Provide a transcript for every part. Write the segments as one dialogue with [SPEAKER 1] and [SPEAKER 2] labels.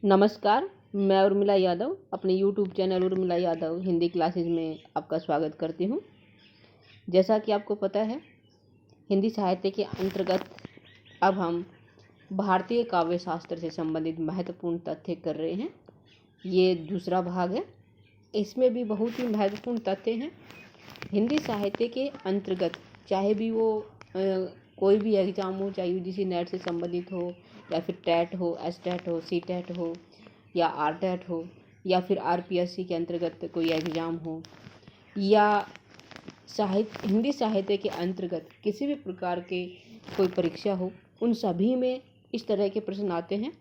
[SPEAKER 1] नमस्कार, मैं उर्मिला यादव अपने YouTube channel Urmila Yadav Hindi classes में आपका स्वागत करती हूँ। जैसा कि आपको पता है, हिंदी साहित्य के अंतर्गत अब हम भारतीय काव्य शास्त्र से संबंधित महत्वपूर्ण तथ्य कर रहे हैं। ये दूसरा भाग है। इसमें भी बहुत ही महत्वपूर्ण तथ्य हैं। हिंदी साहित्य के अंतर्गत चाहे भी वो कोई भी एग्ज़ाम हो, चाहे यूजीसी नेट से संबंधित हो या फिर टेट हो, एसटेट हो, सीटेट हो या आरटेट हो या फिर आरपीएससी के अंतर्गत कोई एग्ज़ाम हो या हिंदी साहित्य के अंतर्गत किसी भी प्रकार के कोई परीक्षा हो, उन सभी में इस तरह के प्रश्न आते हैं।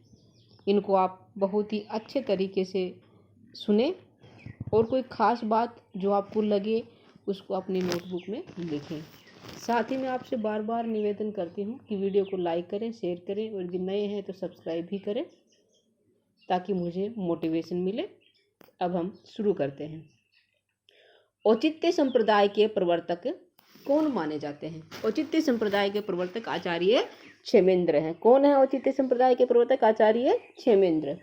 [SPEAKER 1] इनको आप बहुत ही अच्छे तरीके से सुने और कोई ख़ास बात जो आपको लगे उसको अपनी नोटबुक में लिखें। साथ ही मैं आपसे बार बार निवेदन करती हूँ कि वीडियो को लाइक करें, शेयर करें और यदि नए हैं तो सब्सक्राइब भी करें ताकि मुझे मोटिवेशन मिले। अब हम शुरू करते हैं। औचित्य संप्रदाय के प्रवर्तक कौन माने जाते हैं? औचित्य संप्रदाय के प्रवर्तक आचार्य क्षेमेंद्र हैं। कौन है औचित्य संप्रदाय के प्रवर्तक? आचार्य क्षेमेंद्र।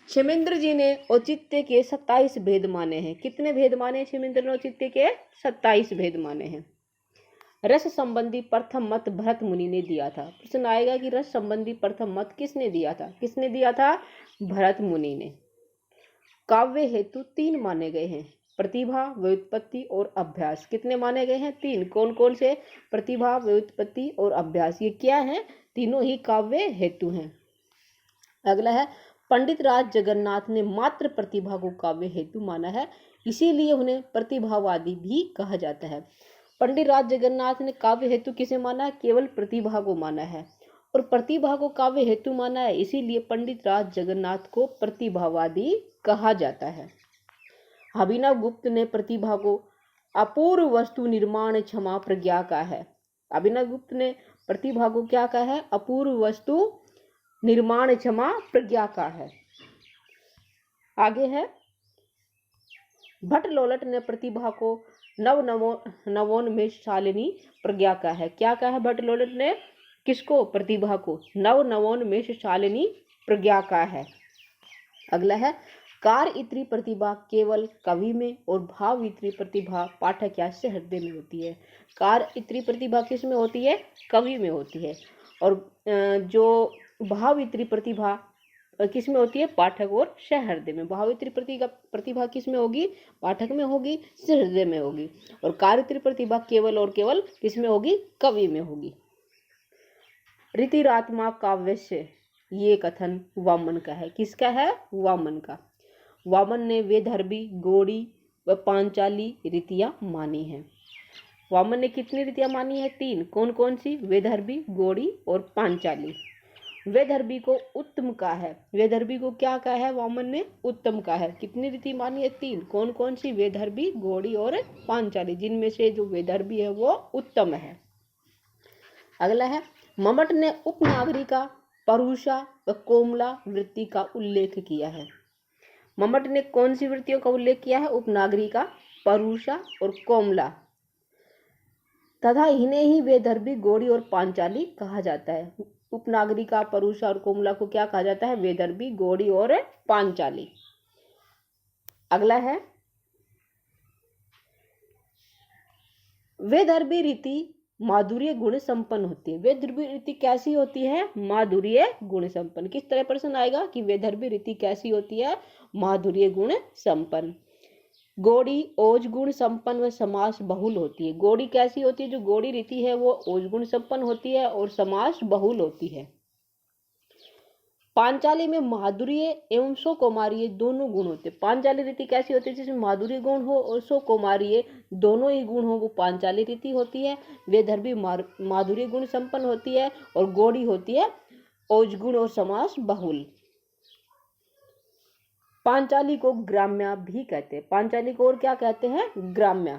[SPEAKER 1] क्षेमेंद्र जी ने औचित्य के 27 भेद माने हैं। कितने भेद माने? क्षेमेंद्र ने औचित्य के 27 भेद माने हैं। रस संबंधी प्रथम मत भरत मुनि ने दिया था। प्रश्न आएगा कि रस संबंधी प्रथम मत किसने दिया था? किसने दिया था? भरत मुनि ने। काव्य हेतु 3 माने गए हैं: प्रतिभा, व्युत्पत्ति और अभ्यास। कितने माने गए हैं? 3। कौन कौन से? प्रतिभा, व्युत्पत्ति और अभ्यास। ये क्या है? तीनों ही काव्य हेतु हैं। अगला है, पंडित राज जगन्नाथ ने मात्र प्रतिभा को काव्य हेतु माना है, इसीलिए उन्हें प्रतिभावादी भी कहा जाता है। पंडित राज जगन्नाथ ने काव्य हेतु किसे माना है? केवल प्रतिभा को माना है और प्रतिभा को काव्य हेतु माना है, इसीलिए पंडित राज जगन्नाथ को प्रतिभावादी कहा जाता है। अभिनव गुप्त ने प्रतिभा को अपूर्व वस्तु निर्माण क्षमा प्रज्ञा कहा है। अभिनव गुप्त ने प्रतिभा को क्या कहा है? अपूर्व वस्तु निर्माण क्षमा प्रज्ञा का है। आगे है, भट्ट लोलट ने प्रतिभा को नवोन्मेषशालिनी प्रज्ञा का है। क्या कहा है भट्ट लोलट ने? किसको? प्रतिभा को नवोन्मेषशालिनी प्रज्ञा का है। अगला है, कार इतनी प्रतिभा केवल कवि में और भाव इतनी प्रतिभा पाठक या हृदय में होती है। कार इतनी प्रतिभा किस में होती है? कवि में होती है। और जो भाव इतनी प्रतिभा किस में होती है? पाठक और सहृदय में। भाव इतनी प्रतिभा किस में होगी? पाठक में होगी, सहृदय में होगी। और कार्य प्रतिभा केवल और केवल किस में होगी? कवि में होगी। रीतिरात्मा काव्य से ये कथन वामन का है। किसका है? वामन का। वामन ने वेदर्भी, गौड़ी व पांचाली रीतियां मानी हैं। वामन ने कितनी रीतियां मानी है? 3। कौन कौन सी? वेदर्भी, गौड़ी और पांचाली। वेदर्भी को उत्तम का है। वेदर्भी को क्या कहा है? वामन ने उत्तम का है। कितनी रीति मानी है? 3। कौन कौन सी? वेदर्भी, गौड़ी और पांचाली, जिनमें से जो वेदर्भी है वो उत्तम है। अगला है, मम्मट ने उपनागरिका, परुषा व कोमला वृत्ति का उल्लेख किया है। मम्मट ने कौन सी वृत्तियों का उल्लेख किया है? उपनागरिका, परुषा और कोमला, तथा इन्हें ही वेदर्भी, गौड़ी और पांचाली कहा जाता है। उपनागरिका, परुषा और कोमला को क्या कहा जाता है? वेदर्भी, गौड़ी और पांचाली। अगला है, वेदर्भी रीति माधुर्य गुण संपन्न होती है। वेदर्भी रीति कैसी होती है? माधुर्य गुण संपन्न। किस तरह प्रश्न आएगा कि वेदर्भी रीति कैसी होती है? माधुर्य गुण संपन्न। गौड़ी ओज गुण संपन्न व समास बहुल होती है। गौड़ी कैसी होती है? जो गौड़ी रीति है वो ओज गुण संपन्न होती है और समास बहुल होती है। पांचाली में माधुर्य एवं सौकुमार्य दोनों गुण होते हैं। पांचाली रीति कैसी होती है? जिसमें माधुर्य गुण हो और सौकुमार्य दोनों ही गुण हो, वो पांचाली रीति होती है। वेदर्भी माधुर्य गुण संपन्न होती है और गौड़ी होती है ओज गुण और समास बहुल। पांचाली को ग्राम्या भी कहते हैं। पांचाली को और क्या कहते हैं? ग्राम्या।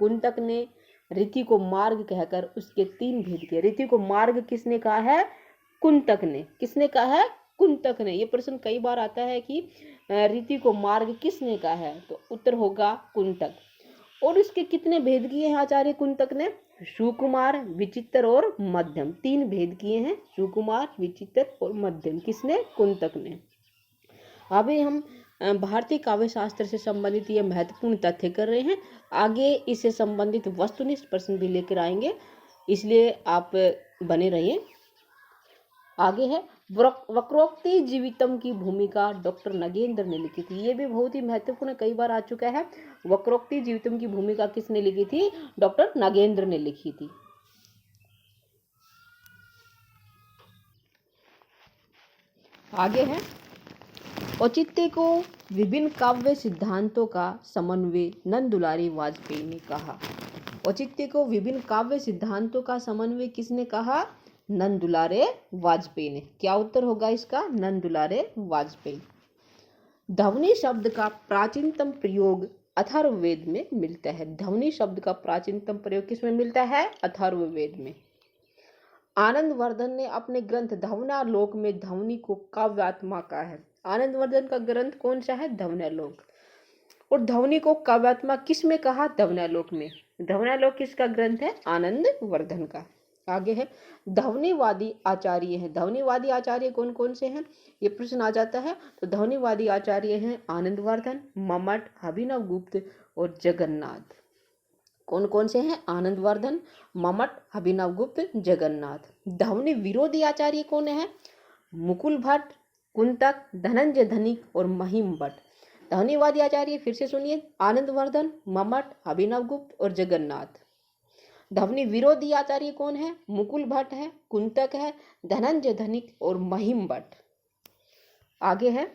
[SPEAKER 1] कुंतक ने रीति को मार्ग कहकर उसके 3 भेद किए। रीति को मार्ग किसने कहा है? कुंतक ने। किसने कहा है? कुंतक ने। ये प्रश्न कई बार आता है कि रीति को मार्ग किसने कहा है? तो उत्तर होगा कुंतक। और इसके कितने भेद किए हैं आचार्य कुंतक ने? सुकुमार, विचित्र और मध्यम। 3 भेद किए हैं, सुकुमार, विचित्र और मध्यम। किसने? कुंतक ने। अभी हम भारतीय काव्य शास्त्र से संबंधित ये महत्वपूर्ण तथ्य कर रहे हैं। आगे इससे संबंधित वस्तुनिष्ठ प्रश्न भी लेकर आएंगे, इसलिए आप बने रहिए। आगे है वक्रोक्ति जीवितम की भूमिका डॉक्टर नगेंद्र ने लिखी थी। ये भी बहुत ही महत्वपूर्ण, कई बार आ चुका है। वक्रोक्ति जीवितम की भूमिका किसने लिखी थी? डॉक्टर नगेंद्र ने लिखी थी। आगे है औचित्य को विभिन्न काव्य सिद्धांतों का समन्वय नंद दुलारी वाजपेयी ने कहा। औचित्य को विभिन्न काव्य सिद्धांतों का समन्वय किसने कहा? नंद दुलारे वाजपेयी ने। क्या उत्तर होगा इसका? नंद दुलारे वाजपेयी। ध्वनि शब्द का प्राचीनतम प्रयोग अथर्ववेद में मिलता है। ध्वनि शब्द का प्राचीनतम प्रयोग किसमें मिलता है? अथर्ववेद में। आनंदवर्धन ने अपने ग्रंथ ध्वन्यालोक में ध्वनि को काव्यात्मा कहा है। आनंदवर्धन का ग्रंथ कौन सा है? ध्वन्यालोक। और ध्वनि को काव्यात्मा किस में कहा? ध्वन्यालोक में। ध्वन्यालोक किसका ग्रंथ है? आनंदवर्धन का। आगे है ध्वनिवादी आचार्य हैं। ध्वनिवादी आचार्य कौन कौन से हैं? ये प्रश्न आ जाता है। तो ध्वनिवादी आचार्य हैं आनंदवर्धन, मम्मट, अभिनव गुप्त और जगन्नाथ। कौन कौन से हैं? आनंदवर्धन, मम्मट, अभिनव गुप्त, जगन्नाथ। ध्वनि विरोधी आचार्य कौन है? मुकुल भट्ट, कुंतक, धनंजय धनिक और महिम भट्ट। ध्वनिवादी आचार्य फिर से सुनिए, आनंदवर्धन, मम्मट, अभिनव गुप्त और जगन्नाथ। ध्वनि विरोधी आचार्य कौन है? मुकुल भट्ट है, कुंतक है, धनंजय धनिक और महिम भट्ट। आगे है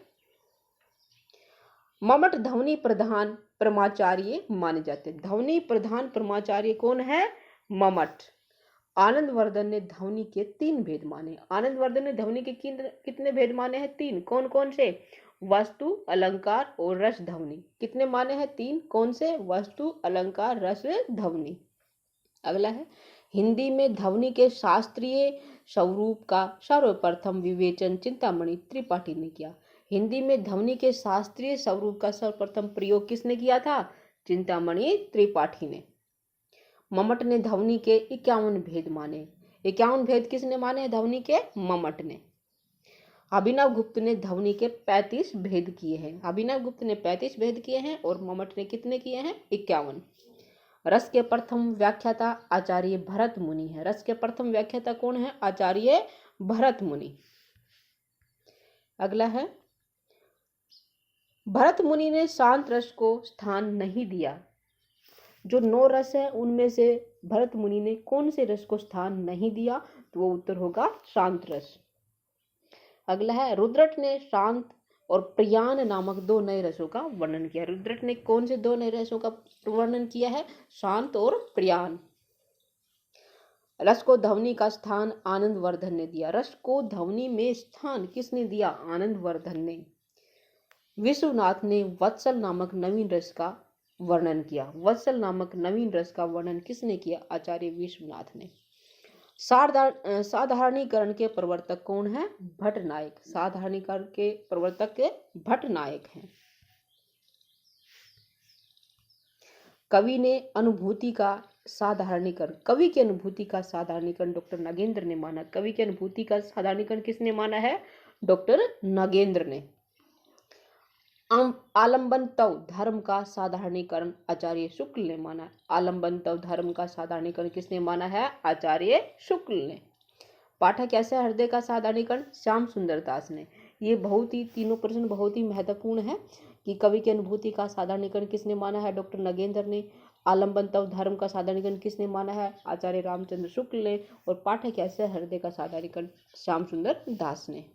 [SPEAKER 1] मम्मट ध्वनि प्रधान परमाचार्य माने जाते हैं। ध्वनि प्रधान परमाचार्य कौन है? मम्मट। आनंदवर्धन ने ध्वनि के 3 भेद माने। आनंदवर्धन ने ध्वनि के कितने भेद माने हैं? 3। कौन कौन से? वस्तु, अलंकार और रस ध्वनि। कितने माने हैं? 3। कौन से? वस्तु, अलंकार, रस, ध्वनि। अगला है हिंदी में ध्वनि के शास्त्रीय स्वरूप का सर्वप्रथम विवेचन चिंतामणि त्रिपाठी ने किया। हिंदी में ध्वनि के शास्त्रीय स्वरूप का सर्वप्रथम प्रयोग किसने किया था? चिंतामणि त्रिपाठी ने। मम्मट ने ध्वनि के 51 भेद माने। 51 भेद किसने माने? ध्वनि के मम्मट ने। अभिनव गुप्त ने ध्वनि के 35 भेद किए हैं। अभिनव गुप्त ने 35 भेद किए हैं और मम्मट ने कितने किए हैं? 51। रस के प्रथम व्याख्याता आचार्य भरत मुनि है। रस के प्रथम व्याख्याता कौन है? आचार्य भरत मुनि। अगला है भरत मुनि ने शांत रस को स्थान नहीं दिया। जो 9 रस है उनमें से भरत मुनि ने कौन से रस को स्थान नहीं दिया? तो वो उत्तर होगा शांत रस। अगला है रुद्रट ने शांत और प्रियान नामक 2 नए रसों का वर्णन किया। रुद्रट ने कौन से 2 नए रसों का वर्णन किया है? शांत और प्रियान। रस को ध्वनि का स्थान आनंदवर्धन ने दिया। रस को ध्वनि में स्थान किसने दिया? आनंदवर्धन ने। विश्वनाथ ने वत्सल नामक नवीन रस का वर्णन किया। वत्सल नामक नवीन रस का वर्णन किसने किया? आचार्य विश्वनाथ ने। साधारणीकरण के प्रवर्तक कौन है? भट्टनायक। साधारणीकरण के प्रवर्तक भट्टनायक हैं। कवि ने अनुभूति का साधारणीकरण, कवि की अनुभूति का साधारणीकरण डॉक्टर नगेंद्र ने माना। कवि की अनुभूति का साधारणीकरण किसने माना है? डॉक्टर नगेंद्र ने। आलंबन तव धर्म का साधारणीकरण आचार्य शुक्ल ने माना। आलंबन तव धर्म का साधारणीकरण किसने माना है? आचार्य शुक्ल ने। पाठक ऐसे हृदय का साधारणीकरण श्याम सुंदर दास ने। ये बहुत ही तीनों प्रश्न बहुत ही महत्वपूर्ण है कि कवि की अनुभूति का साधारणीकरण किसने माना है? डॉक्टर नगेंद्र ने। आलंबन तव धर्म का साधारणीकरण किसने माना है? आचार्य रामचंद्र शुक्ल ने। और पाठक ऐसे हृदय का साधारणीकरण श्याम सुंदर दास ने।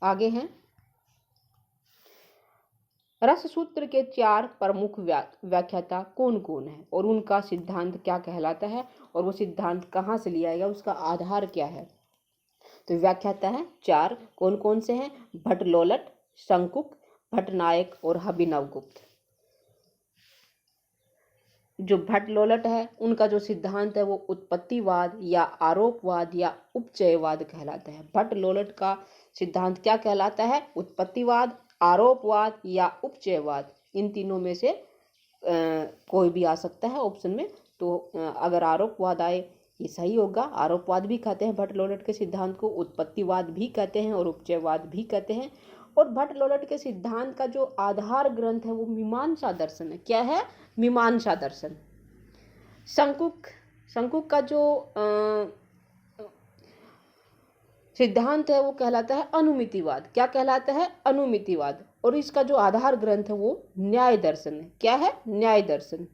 [SPEAKER 1] आगे हैं रस सूत्र के 4 प्रमुख व्याख्याता कौन कौन है और उनका सिद्धांत क्या कहलाता है और वो सिद्धांत कहाँ से लिया गया, उसका आधार क्या है? तो व्याख्याता है 4। कौन कौन से हैं? भट्टलोलट, शंकुक, भट्टनायक और अभिनव गुप्त। जो भट्टलोलट है उनका जो सिद्धांत है वो उत्पत्तिवाद या आरोपवाद या उपचयवाद कहलाता है। भट्टलोलट का सिद्धांत क्या कहलाता है? उत्पत्तिवाद, आरोपवाद या उपचयवाद। इन तीनों में से कोई भी आ सकता है ऑप्शन में। तो अगर आरोपवाद आए ये सही होगा। आरोपवाद भी कहते हैं भट्ट लोलट के सिद्धांत को, उत्पत्तिवाद भी कहते हैं और उपचयवाद भी कहते हैं। और भट्ट लोलट के सिद्धांत का जो आधार ग्रंथ है वो मीमांसा दर्शन है। क्या है? मीमांसा दर्शन। शंकुक का जो सिद्धांत है वो कहलाता है अनुमितिवाद। क्या कहलाता है? अनुमितिवाद। और इसका जो आधार ग्रंथ है वो न्याय दर्शन है। क्या है? न्याय दर्शन।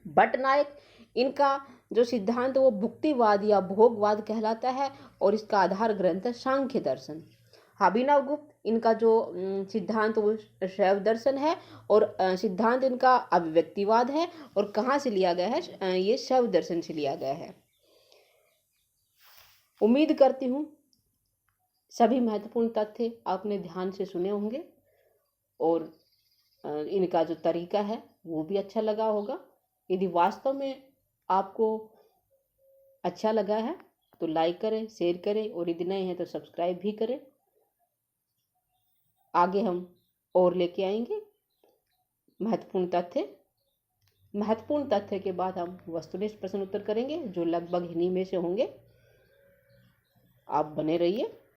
[SPEAKER 1] भट्ट नायक, इनका जो सिद्धांत है वो भुक्तिवाद या भोगवाद कहलाता है और इसका आधार ग्रंथ है सांख्य दर्शन। अभिनव गुप्त, इनका जो सिद्धांत वो शैव दर्शन है और सिद्धांत इनका अभिव्यक्तिवाद है। और कहाँ से लिया गया है? ये शैव दर्शन से लिया गया है। उम्मीद करती हूँ सभी महत्वपूर्ण तथ्य आपने ध्यान से सुने होंगे और इनका जो तरीका है वो भी अच्छा लगा होगा। यदि वास्तव में आपको अच्छा लगा है तो लाइक करें, शेयर करें और यदि नए हैं तो सब्सक्राइब भी करें। आगे हम और लेके आएंगे महत्वपूर्ण तथ्य के बाद हम वस्तुनिष्ठ प्रश्न उत्तर करेंगे जो लगभग इन्हीं में से होंगे। आप बने रहिए।